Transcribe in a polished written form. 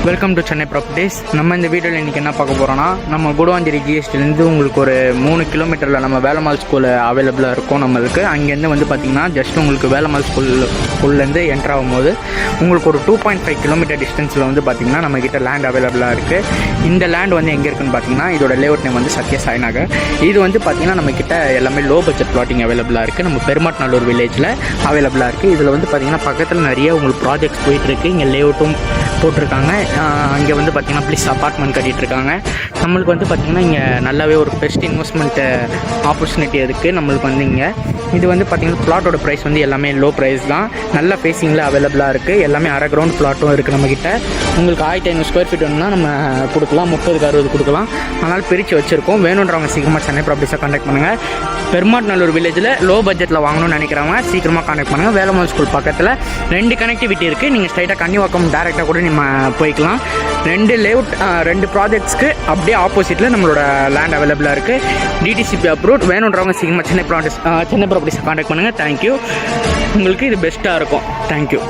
Welcome to Chennai properties. நம்ம இந்த வீடியோவில் இன்றைக்கி என்ன பார்க்க போகிறோன்னா, நம்ம குடுவாஞ்சேரி ஜிஎஸ்டிலேருந்து உங்களுக்கு ஒரு 3 கிலோமீட்டரில் நம்ம வேலம்மாள் ஸ்கூல் அவைலபிளாக இருக்கும் நம்மளுக்கு. அங்கேருந்து வந்து பார்த்திங்கன்னா ஜஸ்ட் உங்களுக்கு வேலம்மாள் ஸ்கூல்லேருந்து என்ட்ரு ஆகும்போது உங்களுக்கு ஒரு 2.5 கிலோமீட்டர் டிஸ்டன்ஸில் வந்து பார்த்திங்கன்னா நம்மக்கிட்ட லேண்ட் அவைலபிளாக இருக்குது. இந்த லேண்ட் வந்து எங்கே இருக்குதுன்னு பார்த்தீங்கன்னா, இதோட லேஅவுட் நேம் வந்து சத்யா சாய் நகர். இது வந்து பார்த்திங்கன்னா நம்மக்கிட்ட எல்லாமே லோ பட்ஜெட் பிளாட்டிங் அவைலபிளாக இருக்குது. நம்ம பெருமாட்நல்லூர் வில்லேஜில் அவைலபிளாக இருக்குது. இதில் வந்து பார்த்திங்கன்னா பக்கத்தில் நிறைய உங்களுக்கு ப்ராஜெக்ட்ஸ் போயிட்டுருக்கு. இங்கே லேஅவுட்டும் போட்டிருக்காங்க. அங்கே வந்து பார்த்திங்கன்னா ப்ளீஸ் அப்பார்ட்மெண்ட் கட்டிகிட்ருக்காங்க. நம்மளுக்கு வந்து பார்த்திங்கன்னா இங்கே நல்லாவே ஒரு பெஸ்ட் இன்வெஸ்ட்மெண்ட்டு ஆப்பர்ச்சுனிட்டி இருக்குது. நம்மளுக்கு வந்து இங்கே இது வந்து பார்த்திங்கன்னா பிளாட்டோட ப்ரைஸ் வந்து எல்லாமே லோ ப்ரைஸ் தான். நல்ல ஃபேஸிங்கில் அவைலபிளாக இருக்குது. எல்லாமே அரை கிரவுண்ட் பிளாட்டும் இருக்குது நம்மக்கிட்ட. உங்களுக்கு 1500 ஸ்கொயர் ஃபீட் வேணும்னா நம்ம கொடுக்கலாம், 30க்கு 60 கொடுக்கலாம். அதனால் பிரித்து வச்சுருக்கோம். வேணுன்றவங்க சீக்கிரமாக சென்னை ப்ராப்பர்ட்டிஸை கான்டாக்ட் பண்ணுங்கள். பெருமாட்நல்லூர் வில்லேஜில் லோ பட்ஜெட்டில் வாங்கணும்னு நினைக்கிறவங்க சீக்கிரமாக கான்டாக்ட் பண்ணுங்கள். வேலம்மாள் ஸ்கூல் பக்கத்தில் 2 கனெக்டிவிட்டி இருக்குது. நீங்கள் ஸ்ட்ரைட்டாக கன்னிவாக்கம் டேரெக்டாக கூட நம்ம போய்க்கலாம். 2 லேஅவுட் 2 ப்ராஜெக்ட்ஸ்க்கு அப்படியே ஆப்போசிட்டில் நம்மளோட லேண்ட் அவைலபிளாக இருக்குது. DTCP approved. வேணுன்றவங்க சீக்கிரமாக சென்னை ப்ராப்பர்ட்டிஸை கான்டாக்ட் பண்ணுங்கள். தேங்க்யூ. உங்களுக்கு இது பெஸ்ட்டாக இருக்கும். தேங்க்யூ.